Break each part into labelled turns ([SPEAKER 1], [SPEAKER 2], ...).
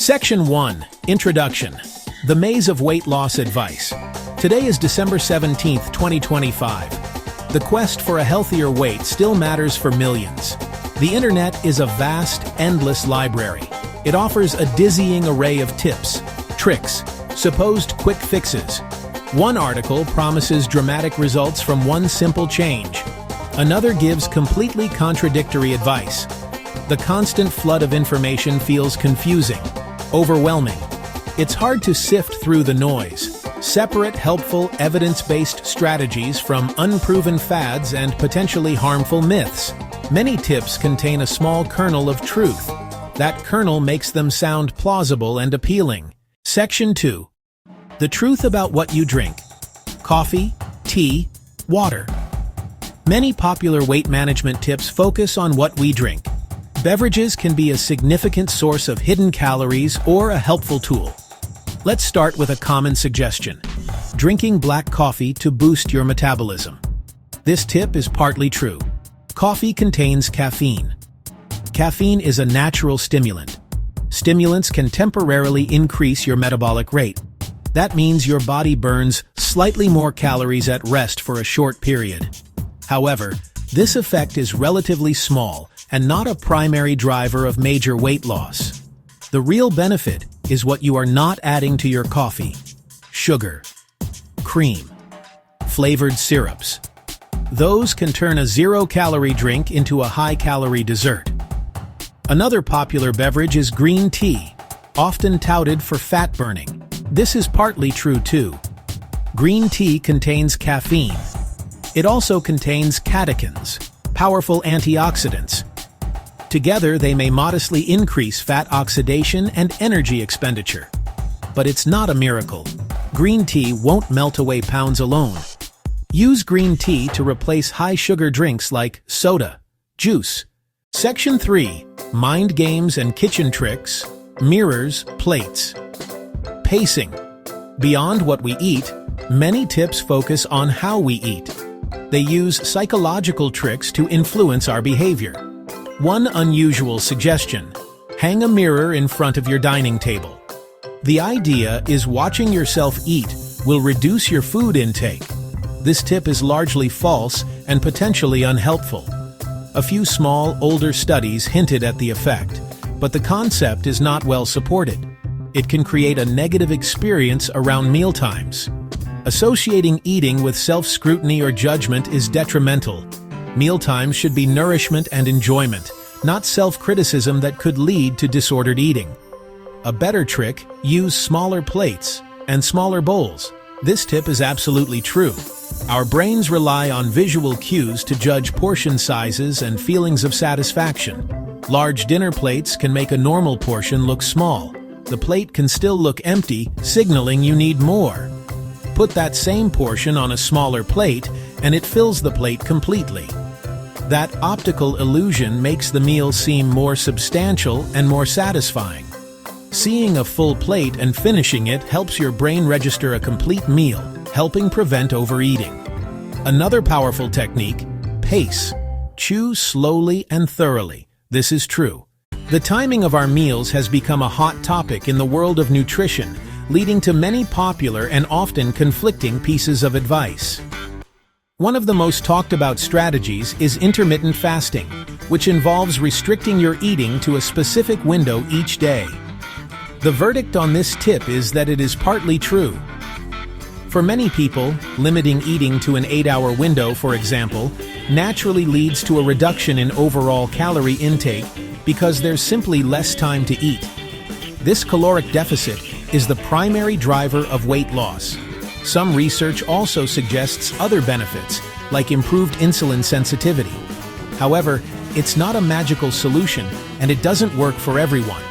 [SPEAKER 1] Section 1. Introduction. The Maze of Weight Loss Advice. Today is December 17th, 2025. The quest for a healthier weight still matters for millions. The internet is a vast, endless library. It offers a dizzying array of tips, tricks, supposed quick fixes. One article promises dramatic results from one simple change. Another gives completely contradictory advice. The constant flood of information feels confusing, overwhelming. It's hard to sift through the noise. Separate, helpful, evidence-based strategies from unproven fads and potentially harmful myths. Many tips contain a small kernel of truth. That kernel makes them sound plausible and appealing. Section 2. The truth about what you drink. Coffee, tea, water. Many popular weight management tips focus on what we drink. Beverages can be a significant source of hidden calories or a helpful tool. Let's start with a common suggestion: drinking black coffee to boost your metabolism. This tip is partly true. Coffee contains caffeine. Caffeine is a natural stimulant. Stimulants can temporarily increase your metabolic rate. That means your body burns slightly more calories at rest for a short period. However, this effect is relatively small and not a primary driver of major weight loss. The real benefit is what you are not adding to your coffee: sugar, cream, flavored syrups. Those can turn a zero-calorie drink into a high-calorie dessert. Another popular beverage is green tea, often touted for fat burning. This is partly true too. Green tea contains caffeine. It also contains catechins, powerful antioxidants. Together, they may modestly increase fat oxidation and energy expenditure. But it's not a miracle. Green tea won't melt away pounds alone. Use green tea to replace high-sugar drinks like soda, juice. Section 3. Mind games and kitchen tricks, mirrors, plates. Pacing. Beyond what we eat, many tips focus on how we eat. They use psychological tricks to influence our behavior. One unusual suggestion: hang a mirror in front of your dining table. The idea is watching yourself eat will reduce your food intake. This tip is largely false and potentially unhelpful. A few small, older studies hinted at the effect, but the concept is not well supported. It can create a negative experience around mealtimes. Associating eating with self-scrutiny or judgment is detrimental. Mealtimes should be nourishment and enjoyment, not self-criticism that could lead to disordered eating. A better trick: use smaller plates and smaller bowls. This tip is absolutely true. Our brains rely on visual cues to judge portion sizes and feelings of satisfaction. Large dinner plates can make a normal portion look small. The plate can still look empty, signaling you need more. Put that same portion on a smaller plate, and it fills the plate completely. That optical illusion makes the meal seem more substantial and more satisfying. Seeing a full plate and finishing it helps your brain register a complete meal, helping prevent overeating. Another powerful technique: pace. Chew slowly and thoroughly. This is true. The timing of our meals has become a hot topic in the world of nutrition, leading to many popular and often conflicting pieces of advice. One of the most talked about strategies is intermittent fasting, which involves restricting your eating to a specific window each day. The verdict on this tip is that it is partly true. For many people, limiting eating to an 8-hour window, for example, naturally leads to a reduction in overall calorie intake because there's simply less time to eat. This caloric deficit is the primary driver of weight loss. Some research also suggests other benefits, like improved insulin sensitivity. However, it's not a magical solution, and it doesn't work for everyone.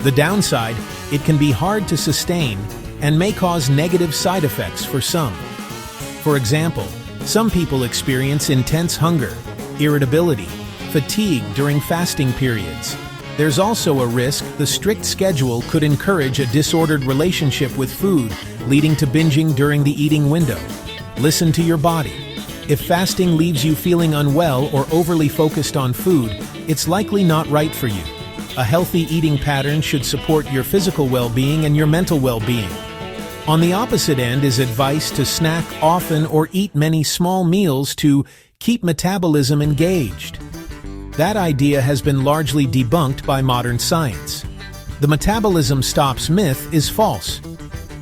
[SPEAKER 1] The downside: it can be hard to sustain and may cause negative side effects for some. For example, some people experience intense hunger, irritability, fatigue during fasting periods. There's also a risk the strict schedule could encourage a disordered relationship with food, leading to binging during the eating window. Listen to your body. If fasting leaves you feeling unwell or overly focused on food, it's likely not right for you. A healthy eating pattern should support your physical well-being and your mental well-being. On the opposite end is advice to snack often or eat many small meals to keep metabolism engaged. That idea has been largely debunked by modern science. The metabolism stops myth is false.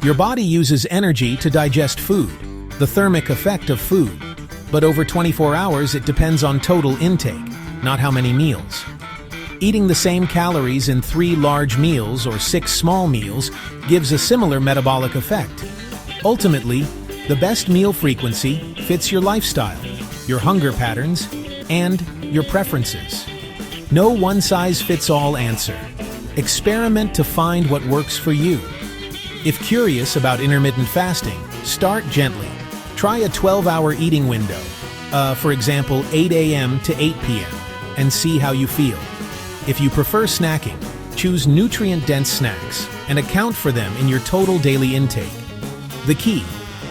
[SPEAKER 1] Your body uses energy to digest food, the thermic effect of food. But over 24 hours it depends on total intake, not how many meals. Eating the same calories in 3 large meals or 6 small meals gives a similar metabolic effect. Ultimately, the best meal frequency fits your lifestyle, your hunger patterns, and your preferences. No one-size-fits-all answer. Experiment to find what works for you. If curious about intermittent fasting, start gently. Try a 12-hour eating window, for example 8 a.m. to 8 p.m., and see how you feel. If you prefer snacking, choose nutrient-dense snacks and account for them in your total daily intake. The key: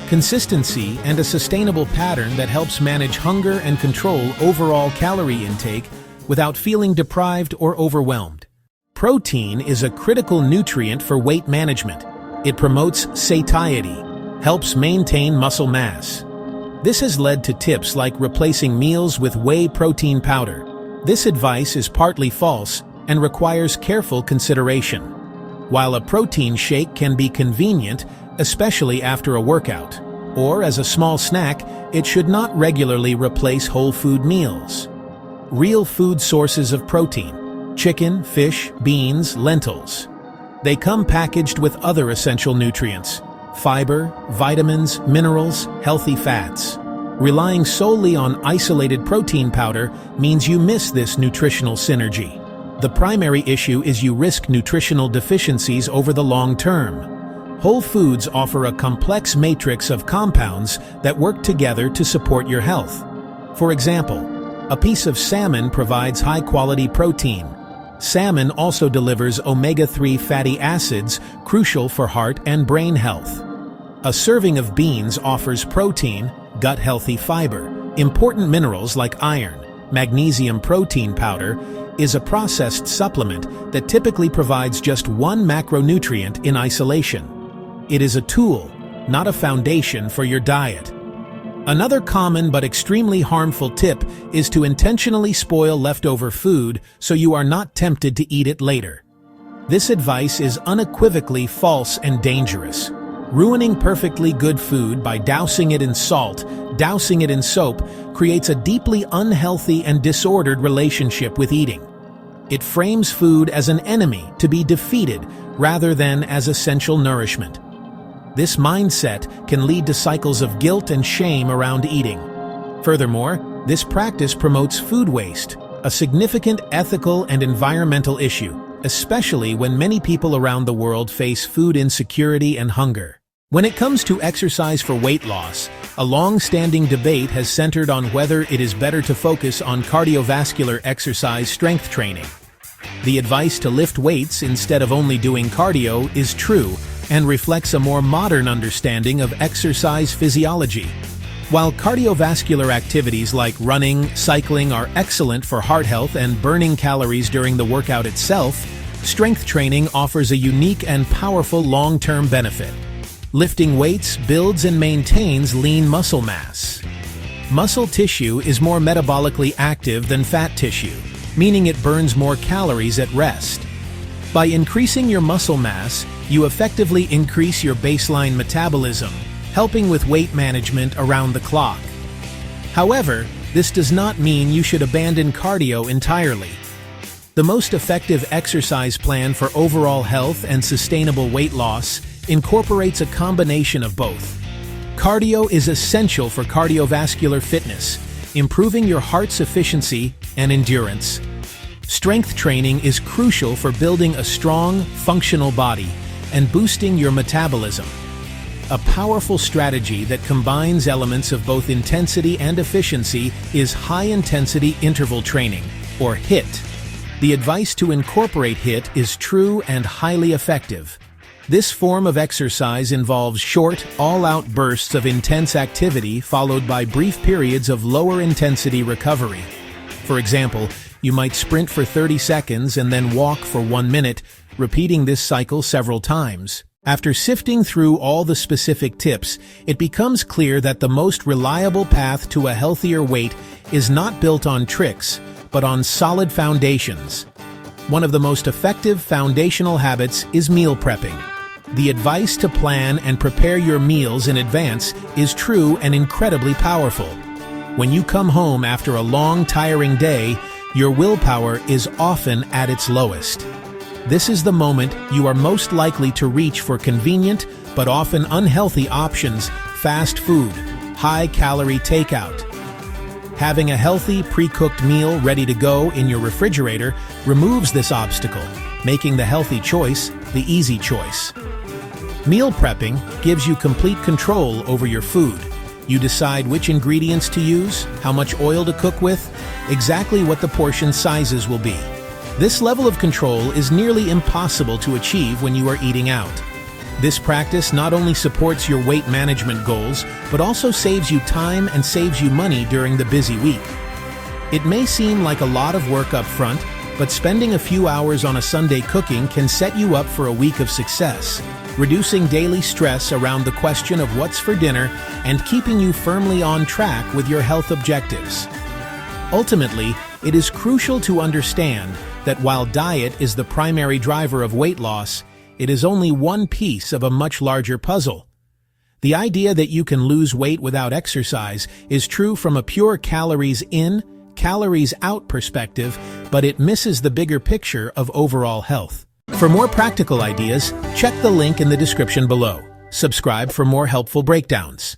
[SPEAKER 1] consistency and a sustainable pattern that helps manage hunger and control overall calorie intake without feeling deprived or overwhelmed. Protein is a critical nutrient for weight management. It promotes satiety, helps maintain muscle mass. This has led to tips like replacing meals with whey protein powder. This advice is partly false and requires careful consideration. While a protein shake can be convenient, especially after a workout, or as a small snack, it should not regularly replace whole food meals. Real food sources of protein: chicken, fish, beans, lentils. They come packaged with other essential nutrients: fiber, vitamins, minerals, healthy fats. Relying solely on isolated protein powder means you miss this nutritional synergy. The primary issue is you risk nutritional deficiencies over the long term. Whole foods offer a complex matrix of compounds that work together to support your health. For example, a piece of salmon provides high-quality protein. Salmon also delivers omega-3 fatty acids, crucial for heart and brain health. A serving of beans offers protein, gut-healthy fiber, important minerals like iron. Magnesium protein powder is a processed supplement that typically provides just one macronutrient in isolation. It is a tool, not a foundation for your diet. Another common but extremely harmful tip is to intentionally spoil leftover food so you are not tempted to eat it later. This advice is unequivocally false and dangerous. Ruining perfectly good food by dousing it in salt, dousing it in soap, creates a deeply unhealthy and disordered relationship with eating. It frames food as an enemy to be defeated rather than as essential nourishment. This mindset can lead to cycles of guilt and shame around eating. Furthermore, this practice promotes food waste, a significant ethical and environmental issue, especially when many people around the world face food insecurity and hunger. When it comes to exercise for weight loss, a long-standing debate has centered on whether it is better to focus on cardiovascular exercise strength training. The advice to lift weights instead of only doing cardio is true and reflects a more modern understanding of exercise physiology. While cardiovascular activities like running, cycling are excellent for heart health and burning calories during the workout itself, strength training offers a unique and powerful long-term benefit. Lifting weights builds and maintains lean muscle mass. Muscle tissue is more metabolically active than fat tissue, meaning it burns more calories at rest. By increasing your muscle mass, you effectively increase your baseline metabolism, helping with weight management around the clock. However, this does not mean you should abandon cardio entirely. The most effective exercise plan for overall health and sustainable weight loss incorporates a combination of both. Cardio is essential for cardiovascular fitness, improving your heart's efficiency and endurance. Strength training is crucial for building a strong, functional body and boosting your metabolism. A powerful strategy that combines elements of both intensity and efficiency is high-intensity interval training, or HIIT. The advice to incorporate HIIT is true and highly effective. This form of exercise involves short, all-out bursts of intense activity followed by brief periods of lower-intensity recovery. For example, You might sprint for 30 seconds and then walk for 1 minute, repeating this cycle several times. After sifting through all the specific tips, it becomes clear that the most reliable path to a healthier weight is not built on tricks, but on solid foundations. One of the most effective foundational habits is meal prepping. The advice to plan and prepare your meals in advance is true and incredibly powerful. When you come home after a long, tiring day, your willpower is often at its lowest. This is the moment you are most likely to reach for convenient but often unhealthy options, fast food, high-calorie takeout. Having a healthy, pre-cooked meal ready to go in your refrigerator removes this obstacle, making the healthy choice the easy choice. Meal prepping gives you complete control over your food. You decide which ingredients to use, how much oil to cook with, exactly what the portion sizes will be. This level of control is nearly impossible to achieve when you are eating out. This practice not only supports your weight management goals, but also saves you time and saves you money during the busy week. It may seem like a lot of work up front, but spending a few hours on a Sunday cooking can set you up for a week of success, reducing daily stress around the question of what's for dinner and keeping you firmly on track with your health objectives. Ultimately, it is crucial to understand that while diet is the primary driver of weight loss, it is only one piece of a much larger puzzle. The idea that you can lose weight without exercise is true from a pure calories in, calories out perspective, but it misses the bigger picture of overall health. For more practical ideas, check the link in the description below. Subscribe for more helpful breakdowns.